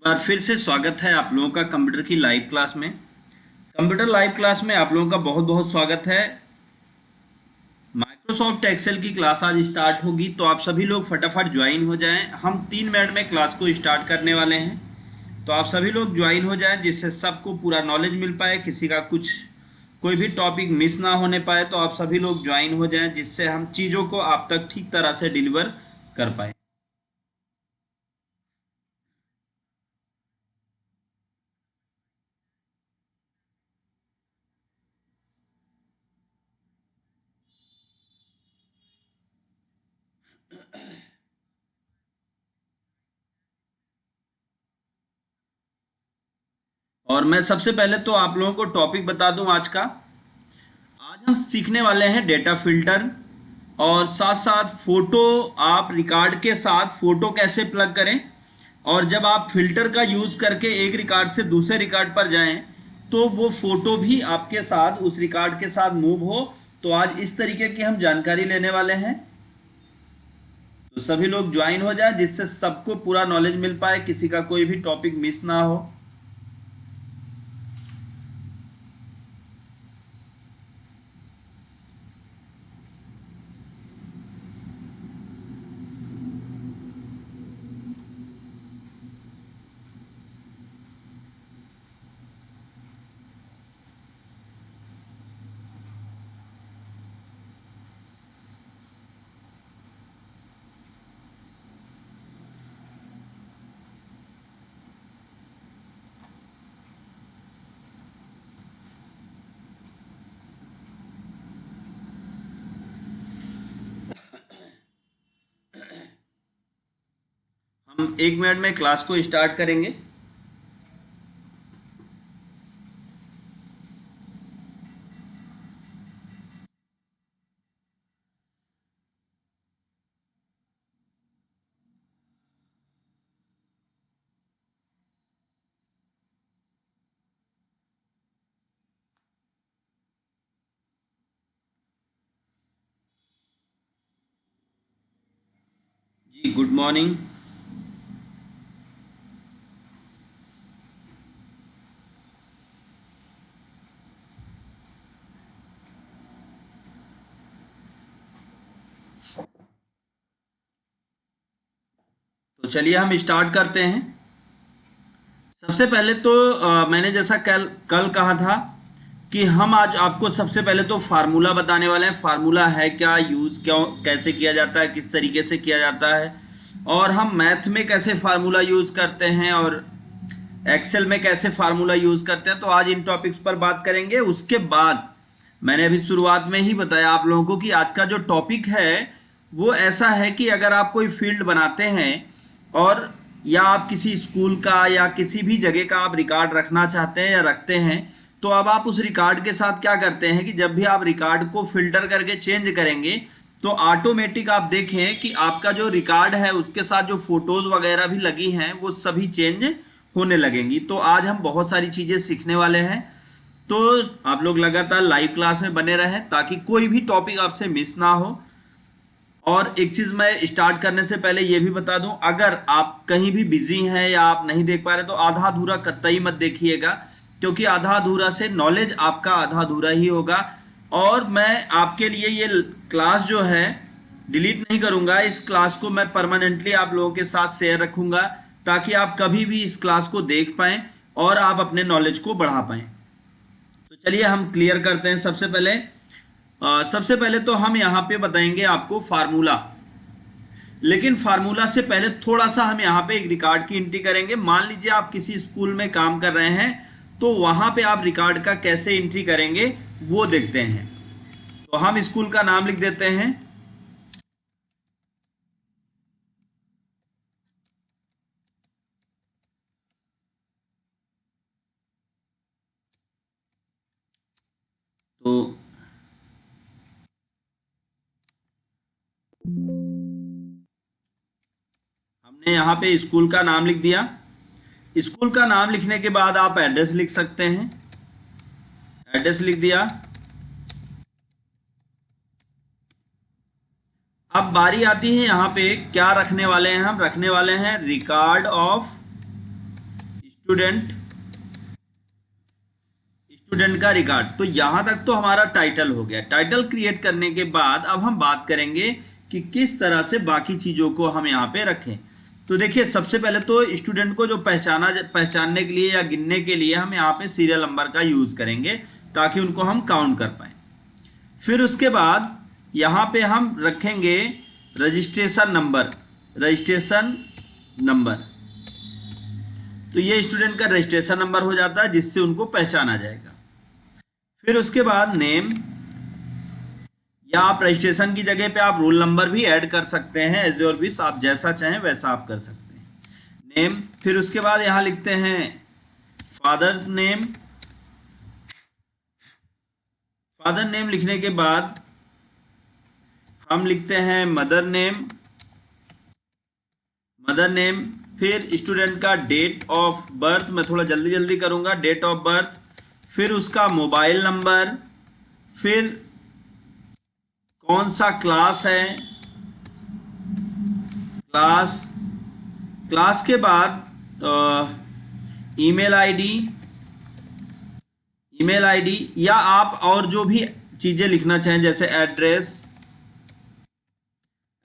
बार फिर से स्वागत है आप लोगों का कंप्यूटर की लाइव क्लास में। कंप्यूटर लाइव क्लास में आप लोगों का बहुत बहुत स्वागत है। माइक्रोसॉफ्ट एक्सेल की क्लास आज स्टार्ट होगी, तो आप सभी लोग फटाफट ज्वाइन हो जाएं। हम 3 मिनट में क्लास को स्टार्ट करने वाले हैं, तो आप सभी लोग ज्वाइन हो जाएं जिससे सबको पूरा नॉलेज मिल पाए, किसी का कोई भी टॉपिक मिस ना होने पाए। तो आप सभी लोग ज्वाइन हो जाएं जिससे हम चीज़ों को आप तक ठीक तरह से डिलीवर कर पाए। और मैं सबसे पहले तो आप लोगों को टॉपिक बता दूं आज का। आज हम सीखने वाले हैं डेटा फिल्टर, और साथ साथ फोटो। आप रिकॉर्ड के साथ फोटो कैसे प्लग करें, और जब आप फिल्टर का यूज करके एक रिकॉर्ड से दूसरे रिकॉर्ड पर जाएं तो वो फोटो भी आपके साथ उस रिकॉर्ड के साथ मूव हो। तो आज इस तरीके की हम जानकारी लेने वाले हैं, तो सभी लोग ज्वाइन हो जाए जिससे सबको पूरा नॉलेज मिल पाए, किसी का कोई भी टॉपिक मिस ना हो। हम 1 मिनट में क्लास को स्टार्ट करेंगे। जी, गुड मॉर्निंग। तो चलिए हम स्टार्ट करते हैं। सबसे पहले तो मैंने जैसा कल कल कहा था कि हम आज आपको सबसे पहले तो फार्मूला बताने वाले हैं। फार्मूला है क्या, यूज़ क्यों, कैसे किया जाता है, किस तरीके से किया जाता है, और हम मैथ में कैसे फार्मूला यूज़ करते हैं और एक्सेल में कैसे फार्मूला यूज़ करते हैं। तो आज इन टॉपिक्स पर बात करेंगे। उसके बाद मैंने अभी शुरुआत में ही बताया आप लोगों को कि आज का जो टॉपिक है वो ऐसा है कि अगर आप कोई फील्ड बनाते हैं, और या आप किसी स्कूल का या किसी भी जगह का आप रिकॉर्ड रखना चाहते हैं या रखते हैं, तो अब आप उस रिकॉर्ड के साथ क्या करते हैं कि जब भी आप रिकॉर्ड को फिल्टर करके चेंज करेंगे तो ऑटोमेटिक आप देखें कि आपका जो रिकॉर्ड है उसके साथ जो फोटोज़ वगैरह भी लगी हैं वो सभी चेंज होने लगेंगी। तो आज हम बहुत सारी चीज़ें सीखने वाले हैं, तो आप लोग लगातार लाइव क्लास में बने रहें ताकि कोई भी टॉपिक आपसे मिस ना हो। और एक चीज़ मैं स्टार्ट करने से पहले ये भी बता दूं, अगर आप कहीं भी बिजी हैं या आप नहीं देख पा रहे तो आधा अधूरा कतई मत देखिएगा, क्योंकि आधा अधूरा से नॉलेज आपका आधा अधूरा ही होगा। और मैं आपके लिए ये क्लास जो है डिलीट नहीं करूंगा, इस क्लास को मैं परमानेंटली आप लोगों के साथ शेयर रखूंगा ताकि आप कभी भी इस क्लास को देख पाएं और आप अपने नॉलेज को बढ़ा पाएं। तो चलिए हम क्लियर करते हैं। सबसे पहले तो हम यहाँ पे बताएंगे आपको फार्मूला, लेकिन फार्मूला से पहले थोड़ा सा हम यहाँ पे एक रिकॉर्ड की एंट्री करेंगे। मान लीजिए आप किसी स्कूल में काम कर रहे हैं, तो वहाँ पे आप रिकॉर्ड का कैसे एंट्री करेंगे वो देखते हैं। तो हम स्कूल का नाम लिख देते हैं। तो हमने यहाँ पे स्कूल का नाम लिख दिया। स्कूल का नाम लिखने के बाद आप एड्रेस लिख सकते हैं। एड्रेस लिख दिया। अब बारी आती है यहाँ पे क्या रखने वाले हैं। हम रखने वाले हैं रिकॉर्ड ऑफ स्टूडेंट का रिकॉर्ड। तो यहां तक तो हमारा टाइटल हो गया। टाइटल क्रिएट करने के बाद अब हम बात करेंगे कि किस तरह से बाकी चीजों को हम यहाँ पे रखें। तो देखिए, सबसे पहले तो स्टूडेंट को जो पहचानने के लिए या गिनने के लिए हम यहाँ पे सीरियल नंबर का यूज करेंगे ताकि उनको हम काउंट कर पाए। फिर उसके बाद यहाँ पे हम रखेंगे रजिस्ट्रेशन नंबर। तो ये स्टूडेंट का रजिस्ट्रेशन नंबर हो जाता है जिससे उनको पहचाना जाएगा। फिर उसके बाद नेम, या आप रजिस्ट्रेशन की जगह पे आप रोल नंबर भी ऐड कर सकते हैं, एज योर विश, आप जैसा चाहें वैसा आप कर सकते हैं। नेम, फिर उसके बाद यहाँ लिखते हैं फादर नेम। फादर नेम लिखने के बाद हम लिखते हैं मदर नेम। फिर स्टूडेंट का डेट ऑफ बर्थ, मैं थोड़ा जल्दी करूंगा, डेट ऑफ बर्थ, फिर उसका मोबाइल नंबर, फिर कौन सा क्लास है, क्लास के बाद ईमेल आईडी, या आप और जो भी चीजें लिखना चाहें जैसे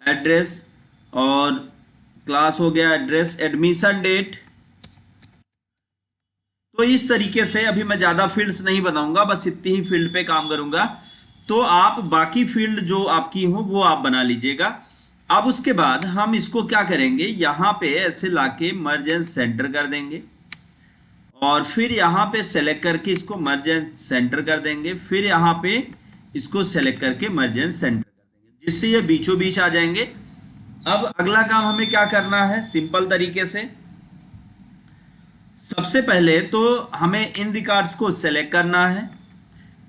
एड्रेस और क्लास हो गया, एड्रेस, एडमिशन डेट। तो इस तरीके से अभी मैं ज्यादा फील्ड्स नहीं बनाऊंगा, बस इतनी ही फील्ड पे काम करूंगा। तो आप बाकी फील्ड जो आपकी हो वो आप बना लीजिएगा। अब उसके बाद हम इसको क्या करेंगे, यहाँ पे ऐसे लाके मर्ज एंड सेंटर कर देंगे और फिर यहाँ पे सेलेक्ट करके इसको मर्ज एंड सेंटर कर देंगे। फिर यहाँ पे इसको सेलेक्ट करके मर्ज एंड सेंटर कर देंगे, जिससे ये बीचों बीच आ जाएंगे। अब अगला काम हमें क्या करना है, सिंपल तरीके से सबसे पहले तो हमें इन रिकॉर्ड्स को सेलेक्ट करना है,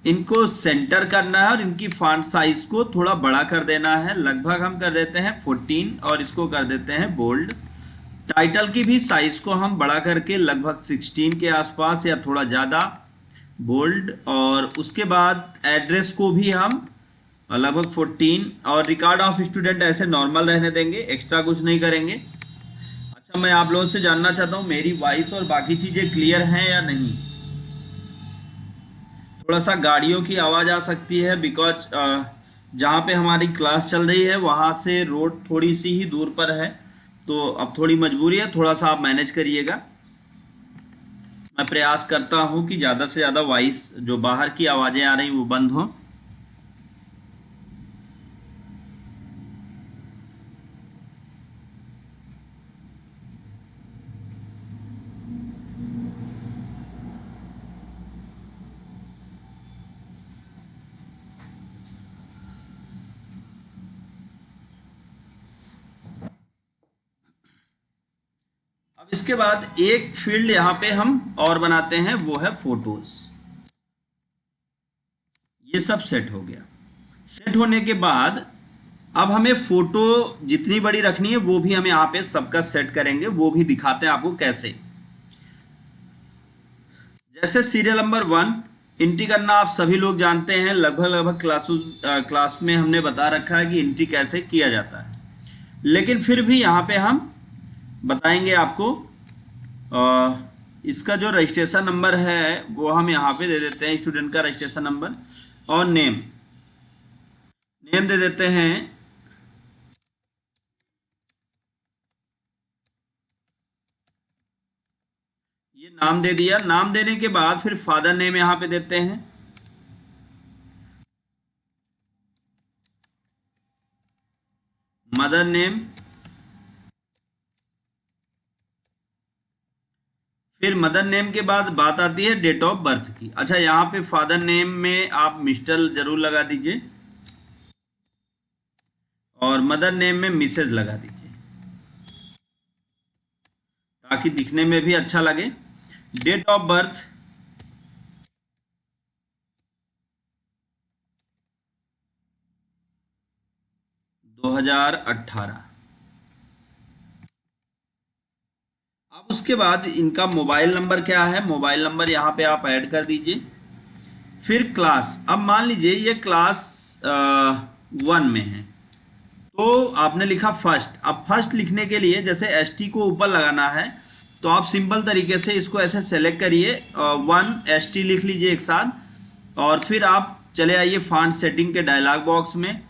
इनको सेंटर करना है और इनकी फॉन्ट साइज को थोड़ा बड़ा कर देना है। लगभग हम कर देते हैं 14 और इसको कर देते हैं बोल्ड। टाइटल की भी साइज को हम बड़ा करके लगभग 16 के आसपास या थोड़ा ज़्यादा बोल्ड, और उसके बाद एड्रेस को भी हम लगभग 14 और रिकॉर्ड ऑफ स्टूडेंट ऐसे नॉर्मल रहने देंगे, एक्स्ट्रा कुछ नहीं करेंगे। अच्छा, मैं आप लोगों से जानना चाहता हूँ मेरी वॉइस और बाकी चीज़ें क्लियर हैं या नहीं। थोड़ा सा गाड़ियों की आवाज़ आ सकती है बिकॉज जहाँ पे हमारी क्लास चल रही है वहाँ से रोड थोड़ी सी ही दूर पर है, तो अब थोड़ी मजबूरी है, थोड़ा सा आप मैनेज करिएगा। मैं प्रयास करता हूँ कि ज़्यादा से ज़्यादा वॉइस जो बाहर की आवाज़ें आ रही वो बंद हों। अब इसके बाद एक फील्ड यहाँ पे हम और बनाते हैं, वो है फोटोज। ये सब सेट हो गया। सेट होने के बाद अब हमें फोटो जितनी बड़ी रखनी है वो भी हम यहाँ पे सबका सेट करेंगे, वो भी दिखाते हैं आपको कैसे। जैसे सीरियल नंबर 1 एंट्री करना आप सभी लोग जानते हैं, लगभग क्लास में हमने बता रखा है कि एंट्री कैसे किया जाता है, लेकिन फिर भी यहाँ पे हम बताएंगे आपको। इसका जो रजिस्ट्रेशन नंबर है वो हम यहाँ पे दे देते हैं, स्टूडेंट का रजिस्ट्रेशन नंबर, और नेम दे देते हैं ये नाम दे दिया। नाम देने के बाद फिर फादर नेम यहाँ पे देते हैं, मदर नेम, फिर मदर नेम के बाद बात आती है डेट ऑफ बर्थ की। अच्छा, यहाँ पे फादर नेम में आप मिस्टर जरूर लगा दीजिए और मदर नेम में मिसेज लगा दीजिए ताकि दिखने में भी अच्छा लगे। डेट ऑफ बर्थ दो 2018। अब उसके बाद इनका मोबाइल नंबर क्या है, मोबाइल नंबर यहाँ पे आप ऐड कर दीजिए। फिर क्लास, अब मान लीजिए ये क्लास 1 में है तो आपने लिखा फर्स्ट। अब फर्स्ट लिखने के लिए जैसे ST को ऊपर लगाना है तो आप सिंपल तरीके से इसको ऐसे सेलेक्ट करिए, 1 ST लिख लीजिए एक साथ, और फिर आप चले आइए फॉन्ट सेटिंग के डायलॉग बॉक्स में।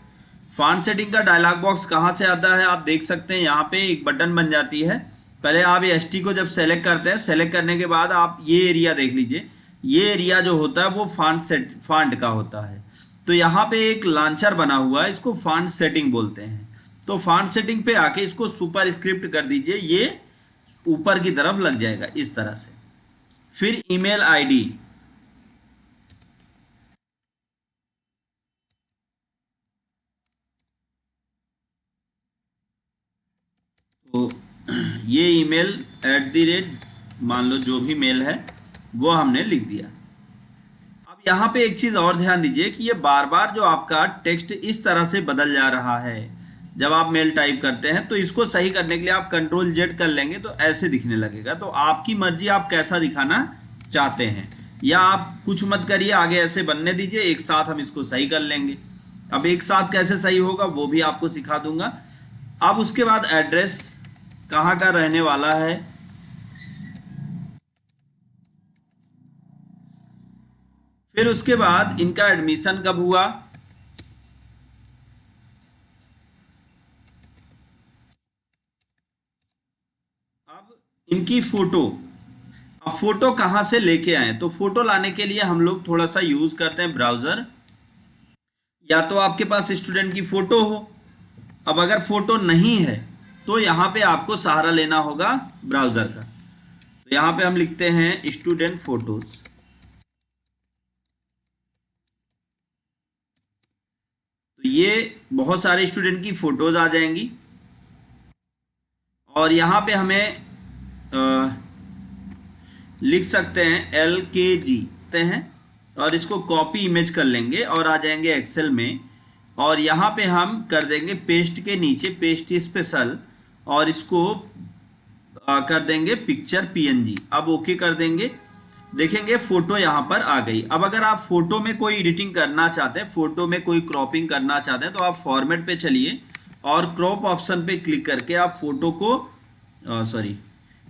फॉन्ट सेटिंग का डायलॉग बॉक्स कहाँ से आता है आप देख सकते हैं, यहाँ पे एक बटन बन जाती है। पहले आप ये ST को जब सेलेक्ट करते हैं, सेलेक्ट करने के बाद आप ये एरिया देख लीजिए, ये एरिया जो होता है वो फॉन्ट का होता है। तो यहाँ पे एक लॉन्चर बना हुआ है, इसको फॉन्ट सेटिंग बोलते हैं। तो फॉन्ट सेटिंग पे आके इसको सुपर स्क्रिप्ट कर दीजिए, ये ऊपर की तरफ लग जाएगा इस तरह से। फिर ईमेल आईडी, तो ये ईमेल @ मान लो जो भी मेल है वो हमने लिख दिया। अब यहाँ पे एक चीज़ और ध्यान दीजिए कि ये बार बार जो आपका टेक्स्ट इस तरह से बदल जा रहा है जब आप मेल टाइप करते हैं, तो इसको सही करने के लिए आप Ctrl+Z कर लेंगे तो ऐसे दिखने लगेगा। तो आपकी मर्जी, आप कैसा दिखाना चाहते हैं, या आप कुछ मत करिए, आगे ऐसे बनने दीजिए, एक साथ हम इसको सही कर लेंगे। अब एक साथ कैसे सही होगा वो भी आपको सिखा दूंगा। अब उसके बाद एड्रेस कहाँ का रहने वाला है, फिर उसके बाद इनका एडमिशन कब हुआ, अब इनकी फोटो, अब फोटो कहाँ से लेके आए, तो फोटो लाने के लिए हम लोग थोड़ा सा यूज करते हैं ब्राउजर। या तो आपके पास स्टूडेंट की फोटो हो, अब अगर फोटो नहीं है तो यहाँ पे आपको सहारा लेना होगा ब्राउजर का। तो यहाँ पे हम लिखते हैं स्टूडेंट फोटोज, तो ये बहुत सारे स्टूडेंट की फोटोज आ जाएंगी। और यहाँ पे हमें लिख सकते हैं LKG हैं, और इसको कॉपी इमेज कर लेंगे और आ जाएंगे एक्सेल में। और यहाँ पे हम कर देंगे पेस्ट के नीचे पेस्ट स्पेशल, और इसको कर देंगे पिक्चर PNG। अब ओके कर देंगे, देखेंगे फोटो यहाँ पर आ गई। अब अगर आप फोटो में कोई एडिटिंग करना चाहते हैं, फोटो में कोई क्रॉपिंग करना चाहते हैं, तो आप फॉर्मेट पे चलिए और क्रॉप ऑप्शन पे क्लिक करके आप फोटो को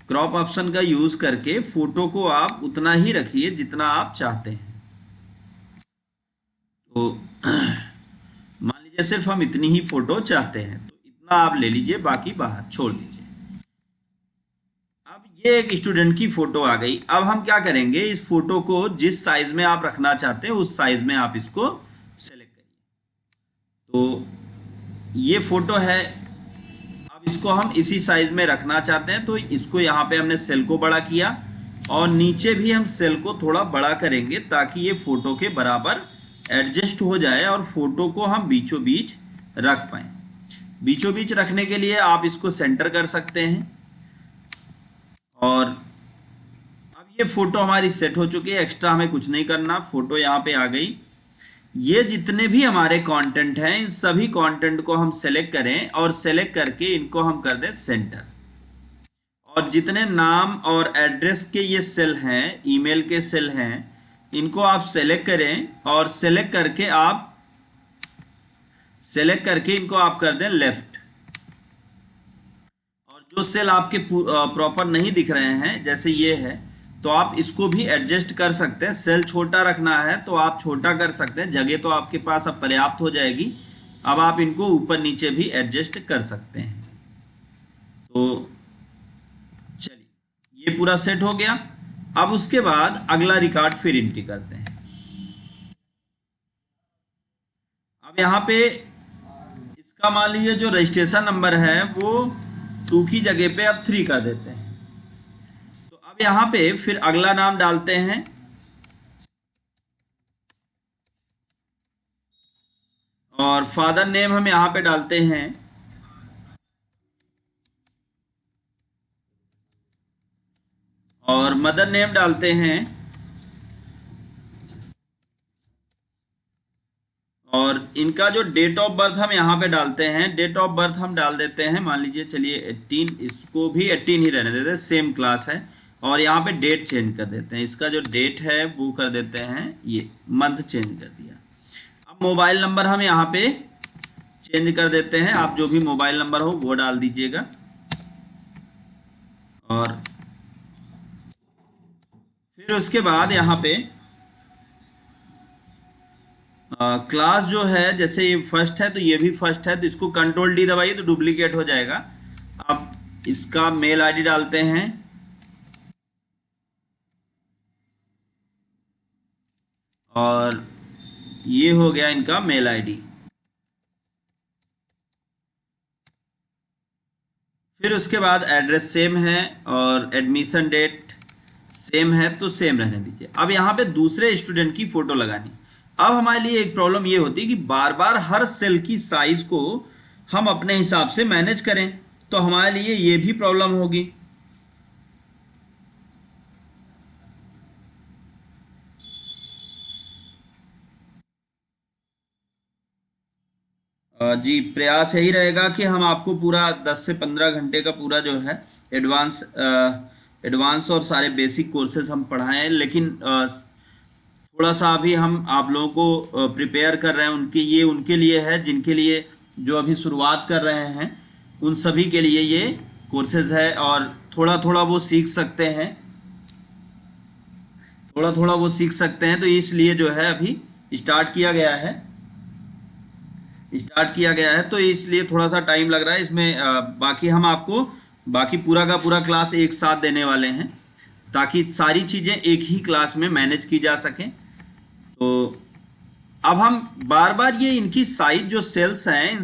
क्रॉप ऑप्शन का यूज करके फोटो को आप उतना ही रखिए जितना आप चाहते हैं। तो मान लीजिए सिर्फ हम इतनी ही फोटो चाहते हैं, तो इतना आप ले लीजिए, बाकी बाहर छोड़ दीजिए। अब ये एक स्टूडेंट की फोटो आ गई। अब हम क्या करेंगे, इस फोटो को जिस साइज में आप रखना चाहते हैं उस साइज में आप इसको सेलेक्ट करिए। तो ये फोटो है, अब इसको हम इसी साइज में रखना चाहते हैं, तो इसको यहाँ पे हमने सेल को बड़ा किया, और नीचे भी हम सेल को थोड़ा बड़ा करेंगे ताकि ये फोटो के बराबर एडजस्ट हो जाए और फोटो को हम बीचों बीच रख पाए। बीचों बीच रखने के लिए आप इसको सेंटर कर सकते हैं। और अब ये फोटो हमारी सेट हो चुकी है, एक्स्ट्रा हमें कुछ नहीं करना, फोटो यहाँ पे आ गई। ये जितने भी हमारे कंटेंट हैं, इन सभी कंटेंट को हम सेलेक्ट करें और सेलेक्ट करके इनको हम कर दें सेंटर। और जितने नाम और एड्रेस के ये सेल हैं, ईमेल के सेल हैं, इनको आप सेलेक्ट करें और सेलेक्ट करके इनको आप कर दें लेफ्ट। और जो सेल आपके प्रॉपर नहीं दिख रहे हैं, जैसे ये है, तो आप इसको भी एडजस्ट कर सकते हैं। सेल छोटा रखना है तो आप छोटा कर सकते हैं, जगह तो आपके पास अब पर्याप्त हो जाएगी। अब आप इनको ऊपर नीचे भी एडजस्ट कर सकते हैं। तो चलिए, ये पूरा सेट हो गया। अब उसके बाद अगला रिकॉर्ड फिर एंट्री करते हैं। अब यहाँ पे इसका मान लीजिए जो रजिस्ट्रेशन नंबर है वो 2 की जगह पे अब 3 कर देते हैं। तो अब यहाँ पे फिर अगला नाम डालते हैं, और फादर नेम हम यहाँ पे डालते हैं, और मदर नेम डालते हैं, और इनका जो डेट ऑफ बर्थ हम यहाँ पे डालते हैं, डेट ऑफ बर्थ हम डाल देते हैं, मान लीजिए चलिए 18, इसको भी 18 ही रहने देते हैं, सेम क्लास है। और यहाँ पे डेट चेंज कर देते हैं, इसका जो डेट है वो कर देते हैं, ये मंथ चेंज कर दिया। अब मोबाइल नंबर हम यहाँ पे चेंज कर देते हैं, आप जो भी मोबाइल नंबर हो वो डाल दीजिएगा। और फिर उसके बाद यहाँ पे क्लास जो है, जैसे ये फर्स्ट है तो ये भी फर्स्ट है, तो इसको कंट्रोल डी दबाइए तो डुप्लीकेट हो जाएगा। अब इसका मेल आईडी डालते हैं और ये हो गया इनका मेल आईडी। फिर उसके बाद एड्रेस सेम है और एडमिशन डेट सेम है तो सेम रहने दीजिए। अब यहाँ पे दूसरे स्टूडेंट की फ़ोटो लगानी। अब हमारे लिए एक प्रॉब्लम ये होती है कि बार बार हर सेल की साइज़ को हम अपने हिसाब से मैनेज करें, तो हमारे लिए ये भी प्रॉब्लम होगी। जी, प्रयास यही रहेगा कि हम आपको पूरा 10 से 15 घंटे का पूरा जो है एडवांस और सारे बेसिक कोर्सेज हम पढ़ाएं, लेकिन थोड़ा सा अभी हम आप लोगों को प्रिपेयर कर रहे हैं। उनके लिए है जिनके लिए जो अभी शुरुआत कर रहे हैं, उन सभी के लिए ये कोर्सेज है और थोड़ा थोड़ा वो सीख सकते हैं, तो इसलिए जो है अभी स्टार्ट किया गया है, तो इसलिए थोड़ा सा टाइम लग रहा है इसमें। बाकी हम आपको बाकी पूरा का पूरा क्लास एक साथ देने वाले हैं ताकि सारी चीज़ें एक ही क्लास में मैनेज की जा सकें। तो अब हम बार बार ये इनकी साइज जो सेल्स हैं, इन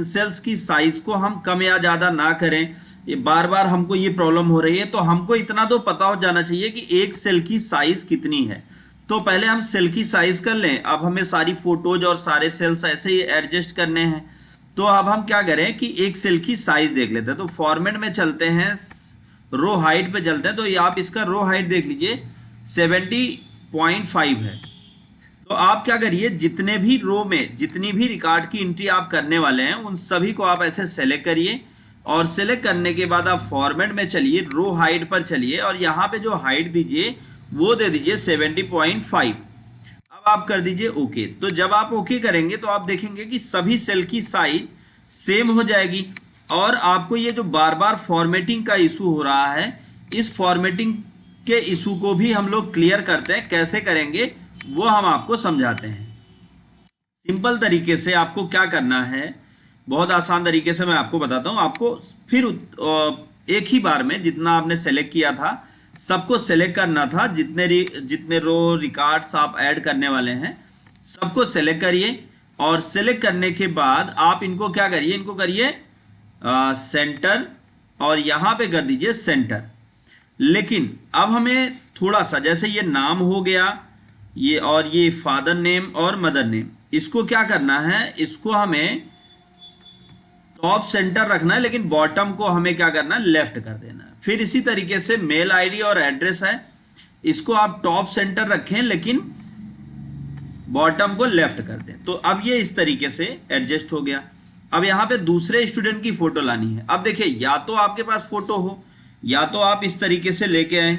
सेल्स की साइज को हम कम या ज़्यादा ना करें। ये बार बार हमको ये प्रॉब्लम हो रही है, तो हमको इतना तो पता हो जाना चाहिए कि एक सेल की साइज कितनी है। तो पहले हम सेल की साइज कर लें। अब हमें सारी फोटोज और सारे सेल्स ऐसे ही एडजस्ट करने हैं, तो अब हम क्या करें कि एक सेल की साइज देख लेते हैं। तो फॉर्मेट में चलते हैं, रो हाइट पे चलते हैं। तो ये आप इसका रो हाइट देख लीजिए 70.5 है। तो आप क्या करिए, जितने भी रो में जितनी भी रिकॉर्ड की एंट्री आप करने वाले हैं उन सभी को आप ऐसे सेलेक्ट करिए और सेलेक्ट करने के बाद आप फॉर्मेट में चलिए, रो हाइट पर चलिए और यहाँ पे जो हाइट दीजिए वो दे दीजिए 70.5। अब आप कर दीजिए ओके। तो जब आप ओके करेंगे तो आप देखेंगे कि सभी सेल की साइज सेम हो जाएगी और आपको ये जो बार बार फॉर्मेटिंग का इशू हो रहा है, इस फॉर्मेटिंग के इशू को भी हम लोग क्लियर करते हैं। कैसे करेंगे वो हम आपको समझाते हैं। सिंपल तरीके से आपको क्या करना है, बहुत आसान तरीके से मैं आपको बताता हूँ। आपको फिर एक ही बार में जितना आपने सेलेक्ट किया था सबको सेलेक्ट करना था। जितने रो रिकॉर्ड्स आप ऐड करने वाले हैं सबको सेलेक्ट करिए और सेलेक्ट करने के बाद आप इनको क्या करिए, इनको करिए सेंटर और यहाँ पे कर दीजिए सेंटर। लेकिन अब हमें थोड़ा सा, जैसे ये नाम हो गया ये और ये फादर नेम और मदर नेम, इसको क्या करना है, इसको हमें टॉप सेंटर रखना है, लेकिन बॉटम को हमें क्या करना है, लेफ्ट कर देना है। फिर इसी तरीके से मेल आईडी और एड्रेस है, इसको आप टॉप सेंटर रखें लेकिन बॉटम को लेफ्ट कर दें। तो अब ये इस तरीके से एडजस्ट हो गया। अब यहाँ पे दूसरे स्टूडेंट की फोटो लानी है। अब देखिए, या तो आपके पास फोटो हो या तो आप इस तरीके से लेके आए।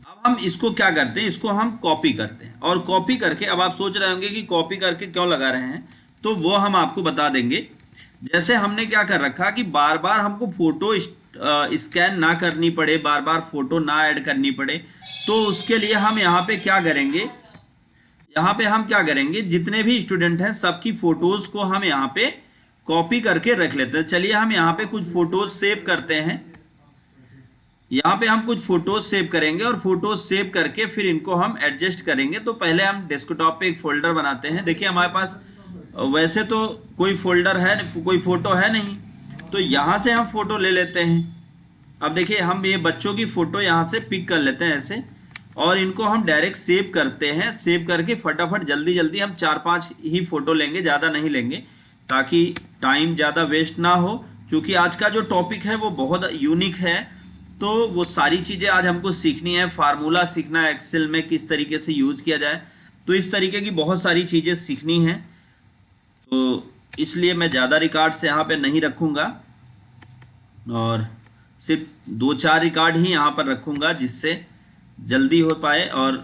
अब हम इसको क्या करते हैं, इसको हम कॉपी करते हैं और कॉपी करके, अब आप सोच रहे होंगे कि कॉपी करके क्यों लगा रहे हैं, तो वो हम आपको बता देंगे। जैसे हमने क्या कर रखा कि बार बार हमको फोटो स्कैन ना करनी पड़े, बार बार फोटो ना ऐड करनी पड़े, तो उसके लिए हम यहाँ पे क्या करेंगे, जितने भी स्टूडेंट हैं सबकी फोटोज को हम यहाँ पे कॉपी करके रख लेते हैं। चलिए हम यहाँ पे कुछ फोटोज सेव करते हैं। यहाँ पे हम कुछ फोटोज सेव करेंगे और फोटोज सेव करके फिर इनको हम एडजस्ट करेंगे। तो पहले हम डेस्कटॉप पे एक फोल्डर बनाते हैं। देखिए हमारे पास वैसे तो कोई फोल्डर है, कोई फोटो है नहीं, तो यहाँ से हम फोटो ले लेते हैं। अब देखिए हम ये बच्चों की फोटो यहाँ से पिक कर लेते हैं ऐसे, और इनको हम डायरेक्ट सेव करते हैं। सेव करके फटाफट जल्दी जल्दी हम 4-5 ही फोटो लेंगे, ज़्यादा नहीं लेंगे ताकि टाइम ज़्यादा वेस्ट ना हो। क्योंकि आज का जो टॉपिक है वो बहुत यूनिक है, तो वो सारी चीज़ें आज हमको सीखनी है। फार्मूला सीखना है एक्सेल में किस तरीके से यूज़ किया जाए, तो इस तरीके की बहुत सारी चीज़ें सीखनी हैं। तो इसलिए मैं ज़्यादा रिकॉर्ड्स यहाँ पे नहीं रखूँगा और सिर्फ 2-4 रिकॉर्ड ही यहाँ पर रखूँगा जिससे जल्दी हो पाए और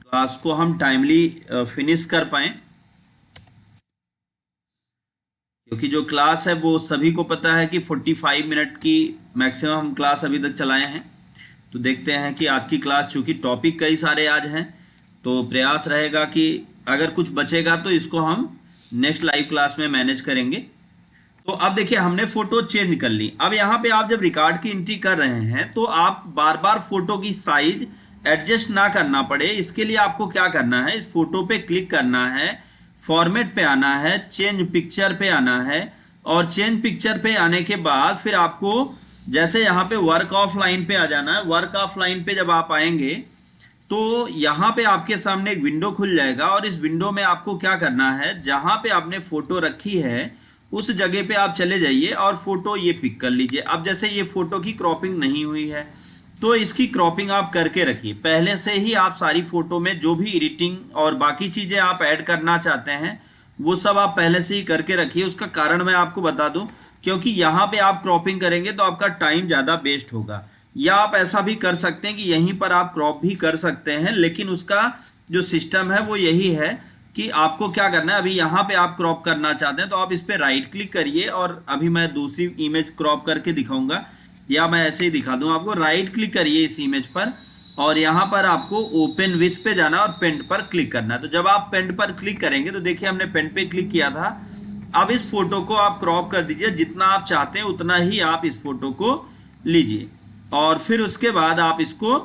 क्लास को हम टाइमली फिनिश कर पाएँ। क्योंकि जो क्लास है वो सभी को पता है कि 45 मिनट की मैक्सिमम हम क्लास अभी तक चलाए हैं। तो देखते हैं कि आज की क्लास, चूँकि टॉपिक कई सारे आज हैं, तो प्रयास रहेगा कि अगर कुछ बचेगा तो इसको हम नेक्स्ट लाइव क्लास में मैनेज करेंगे। तो अब देखिए हमने फ़ोटो चेंज कर ली। अब यहाँ पे आप जब रिकॉर्ड की एंट्री कर रहे हैं तो आप बार बार फ़ोटो की साइज एडजस्ट ना करना पड़े, इसके लिए आपको क्या करना है, इस फोटो पे क्लिक करना है, फॉर्मेट पे आना है, चेंज पिक्चर पे आना है, और चेंज पिक्चर पे आने के बाद फिर आपको जैसे यहाँ पे वर्क ऑफ लाइन पे आ जाना है। वर्क ऑफ लाइन पे जब आप आएंगे तो यहाँ पे आपके सामने एक विंडो खुल जाएगा, और इस विंडो में आपको क्या करना है, जहाँ पे आपने फ़ोटो रखी है उस जगह पे आप चले जाइए और फ़ोटो ये पिक कर लीजिए। अब जैसे ये फ़ोटो की क्रॉपिंग नहीं हुई है तो इसकी क्रॉपिंग आप करके रखिए। पहले से ही आप सारी फ़ोटो में जो भी एडिटिंग और बाकी चीज़ें आप ऐड करना चाहते हैं वो सब आप पहले से ही करके रखिए। उसका कारण मैं आपको बता दूं, क्योंकि यहाँ पे आप क्रॉपिंग करेंगे तो आपका टाइम ज़्यादा वेस्ट होगा। या आप ऐसा भी कर सकते हैं कि यहीं पर आप क्रॉप भी कर सकते हैं, लेकिन उसका जो सिस्टम है वो यही है कि आपको क्या करना है, अभी यहाँ पे आप क्रॉप करना चाहते हैं तो आप इस पर राइट क्लिक करिए, और अभी मैं दूसरी इमेज क्रॉप करके दिखाऊंगा, या मैं ऐसे ही दिखा दूँ आपको। राइट क्लिक करिए इस इमेज पर, और यहाँ पर आपको ओपन विथ पे जाना और पेंट पर क्लिक करना है। तो जब आप पेंट पर क्लिक करेंगे तो देखिए हमने पेंट पे क्लिक किया था। अब इस फोटो को आप क्रॉप कर दीजिए, जितना आप चाहते हैं उतना ही आप इस फोटो को लीजिए, और फिर उसके बाद आप इसको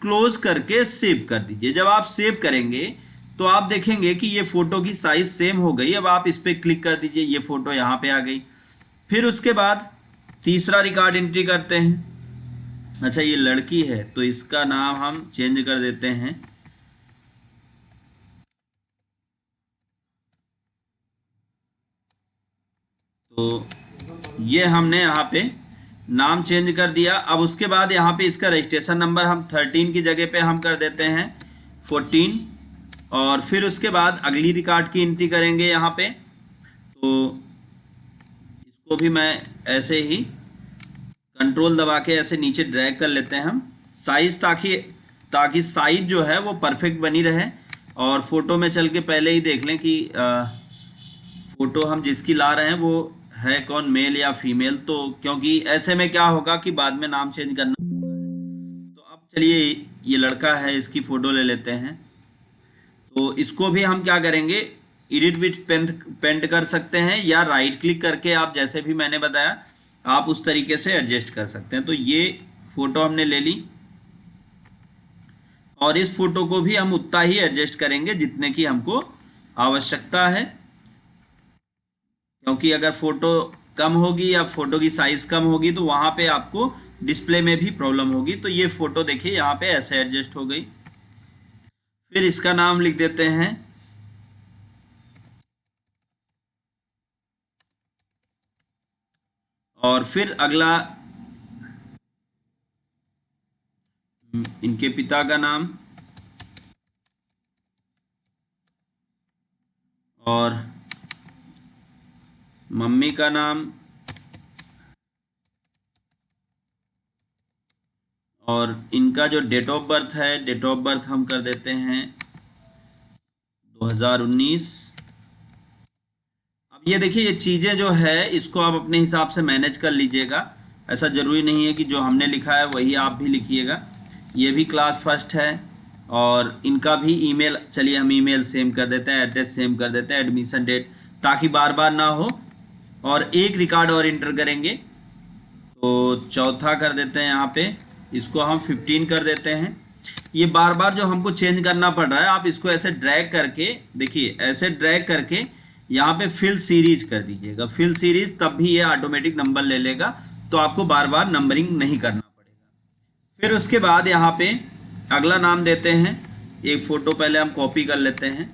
क्लोज करके सेव कर दीजिए। जब आप सेव करेंगे तो आप देखेंगे कि ये फ़ोटो की साइज़ सेम हो गई। अब आप इस पर क्लिक कर दीजिए, ये फ़ोटो यहाँ पे आ गई। फिर उसके बाद तीसरा रिकॉर्ड एंट्री करते हैं। अच्छा, ये लड़की है तो इसका नाम हम चेंज कर देते हैं। तो ये हमने यहाँ पे नाम चेंज कर दिया। अब उसके बाद यहाँ पे इसका रजिस्ट्रेशन नंबर हम 13 की जगह पे हम कर देते हैं 14, और फिर उसके बाद अगली रिकॉर्ड की एंट्री करेंगे यहाँ पे। तो इसको भी मैं ऐसे ही कंट्रोल दबा के ऐसे नीचे ड्रैग कर लेते हैं हम साइज़, ताकि साइज़ जो है वो परफेक्ट बनी रहे। और फ़ोटो में चल के पहले ही देख लें कि फ़ोटो हम जिसकी ला रहे हैं वो है कौन, मेल या फीमेल। तो क्योंकि ऐसे में क्या होगा कि बाद में नाम चेंज करना पड़ता है। तो अब चलिए ये लड़का है, इसकी फ़ोटो ले लेते हैं। तो इसको भी हम क्या करेंगे, एडिट विथ पेंट कर सकते हैं, या राइट क्लिक करके आप जैसे भी मैंने बताया आप उस तरीके से एडजस्ट कर सकते हैं। तो ये फ़ोटो हमने ले ली, और इस फोटो को भी हम उतना ही एडजस्ट करेंगे जितने की हमको आवश्यकता है, क्योंकि अगर फ़ोटो कम होगी या फ़ोटो की साइज़ कम होगी तो वहाँ पे आपको डिस्प्ले में भी प्रॉब्लम होगी। तो ये फ़ोटो देखिए यहाँ पे ऐसे एडजस्ट हो गई। फिर इसका नाम लिख देते हैं, और फिर अगला इनके पिता का नाम, और मम्मी का नाम, और इनका जो डेट ऑफ बर्थ है, डेट ऑफ बर्थ हम कर देते हैं 2019। अब ये देखिए ये चीज़ें जो है इसको आप अपने हिसाब से मैनेज कर लीजिएगा। ऐसा ज़रूरी नहीं है कि जो हमने लिखा है वही आप भी लिखिएगा। ये भी क्लास फर्स्ट है, और इनका भी ईमेल, चलिए हम ईमेल सेम कर देते हैं, एड्रेस सेम कर देते हैं, एडमिशन डेट, ताकि बार बार ना हो। और एक रिकॉर्ड और इंटर करेंगे, तो चौथा कर देते हैं यहाँ पे, इसको हम 15 कर देते हैं। ये बार बार जो हमको चेंज करना पड़ रहा है, आप इसको ऐसे ड्रैग करके देखिए, ऐसे ड्रैग करके यहाँ पे फिल सीरीज कर दीजिएगा, फिल सीरीज, तब भी ये ऑटोमेटिक नंबर ले लेगा, तो आपको बार बार नंबरिंग नहीं करना पड़ेगा। फिर उसके बाद यहाँ पे अगला नाम देते हैं। एक फ़ोटो पहले हम कॉपी कर लेते हैं,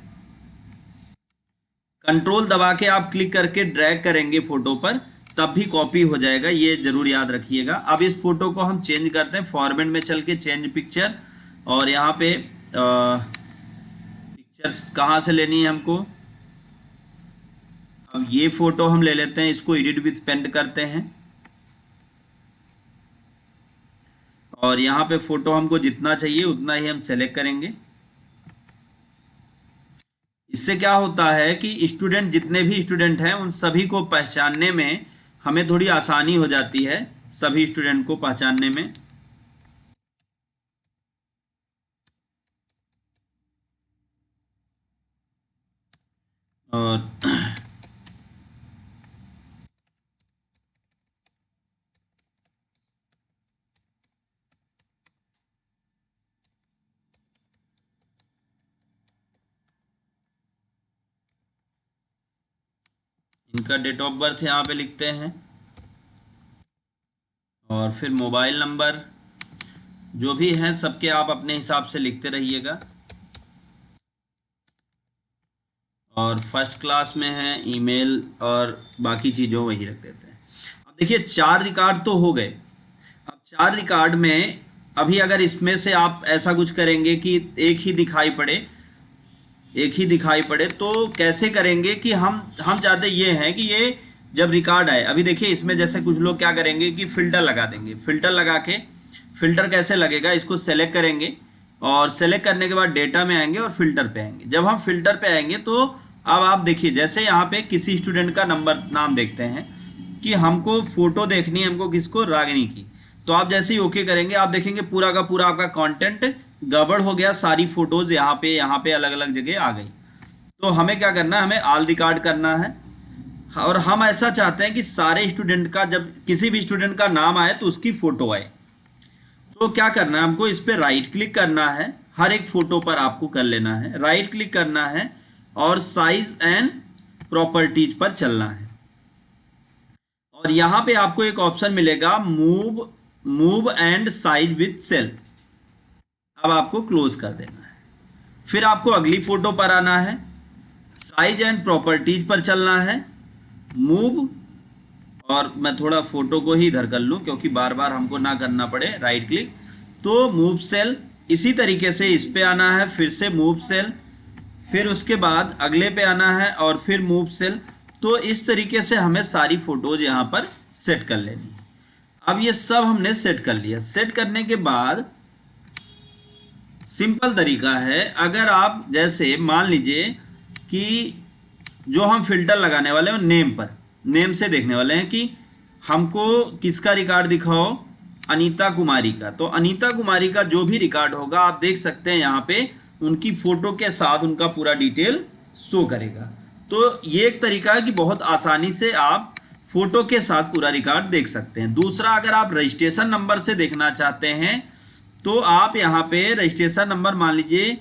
कंट्रोल दबा के आप क्लिक करके ड्रैग करेंगे फ़ोटो पर, तब भी कॉपी हो जाएगा, ये ज़रूर याद रखिएगा। अब इस फोटो को हम चेंज करते हैं, फॉर्मेट में चल के चेंज पिक्चर, और यहाँ पे पिक्चर्स कहाँ से लेनी है हमको, अब ये फ़ोटो हम ले लेते हैं, इसको एडिट विथ पेंट करते हैं, और यहाँ पे फ़ोटो हमको जितना चाहिए उतना ही हम सेलेक्ट करेंगे। इससे क्या होता है कि स्टूडेंट, जितने भी स्टूडेंट हैं उन सभी को पहचानने में हमें थोड़ी आसानी हो जाती है। सभी स्टूडेंट को पहचानने में। और इनका डेट ऑफ बर्थ यहाँ पे लिखते हैं, और फिर मोबाइल नंबर जो भी हैं सबके आप अपने हिसाब से लिखते रहिएगा। और फर्स्ट क्लास में है, ईमेल और बाकी चीज़ों वही रख देते हैं। अब देखिए 4 रिकॉर्ड तो हो गए। अब 4 रिकॉर्ड में अभी अगर इसमें से आप ऐसा कुछ करेंगे कि एक ही दिखाई पड़े तो कैसे करेंगे कि हम चाहते ये हैं कि ये जब रिकॉर्ड आए, अभी देखिए इसमें जैसे कुछ लोग क्या करेंगे कि फ़िल्टर लगा देंगे। फ़िल्टर लगा के, फ़िल्टर कैसे लगेगा, इसको सेलेक्ट करेंगे और सेलेक्ट करने के बाद डेटा में आएंगे और फिल्टर पे आएंगे। जब हम फिल्टर पे आएंगे तो अब आप देखिए जैसे यहाँ पे किसी स्टूडेंट का नाम देखते हैं कि हमको फ़ोटो देखनी है, हमको किसको, रागिनी की। तो आप जैसे ही ओके करेंगे आप देखेंगे पूरा का पूरा आपका कंटेंट गड़बड़ हो गया, सारी फ़ोटोज़ यहाँ पे अलग अलग जगह आ गई। तो हमें क्या करना है, हमें ऑल रिकॉर्ड करना है। और हम ऐसा चाहते हैं कि सारे स्टूडेंट का, जब किसी भी स्टूडेंट का नाम आए तो उसकी फ़ोटो आए। तो क्या करना है, हमको इस पर राइट क्लिक करना है, हर एक फ़ोटो पर आपको कर लेना है, राइट क्लिक करना है और साइज एंड प्रॉपर्टीज पर चलना है। और यहाँ पे आपको एक ऑप्शन मिलेगा move and size with cell. अब आपको क्लोज कर देना है। फिर आपको अगली फ़ोटो पर आना है, साइज एंड प्रॉपर्टीज पर चलना है, मूव, और मैं थोड़ा फ़ोटो को ही इधर कर लूँ क्योंकि बार बार हमको ना करना पड़े, राइट क्लिक, तो मूव सेल। इसी तरीके से इस पे आना है, फिर से मूव सेल, फिर उसके बाद अगले पे आना है और फिर मूव सेल। तो इस तरीके से हमें सारी फ़ोटोज़ यहाँ पर सेट कर लेनी है। अब ये सब हमने सेट कर लिया। सेट करने के बाद सिंपल तरीका है, अगर आप जैसे मान लीजिए कि जो हम फिल्टर लगाने वाले हैं नेम पर, नेम से देखने वाले हैं कि हमको किसका रिकॉर्ड दिखाओ, अनीता कुमारी का। तो अनीता कुमारी का जो भी रिकॉर्ड होगा आप देख सकते हैं यहाँ पे उनकी फ़ोटो के साथ उनका पूरा डिटेल शो करेगा। तो ये एक तरीका है कि बहुत आसानी से आप फ़ोटो के साथ पूरा रिकॉर्ड देख सकते हैं। दूसरा, अगर आप रजिस्ट्रेशन नंबर से देखना चाहते हैं तो आप यहाँ पे रजिस्ट्रेशन नंबर, मान लीजिए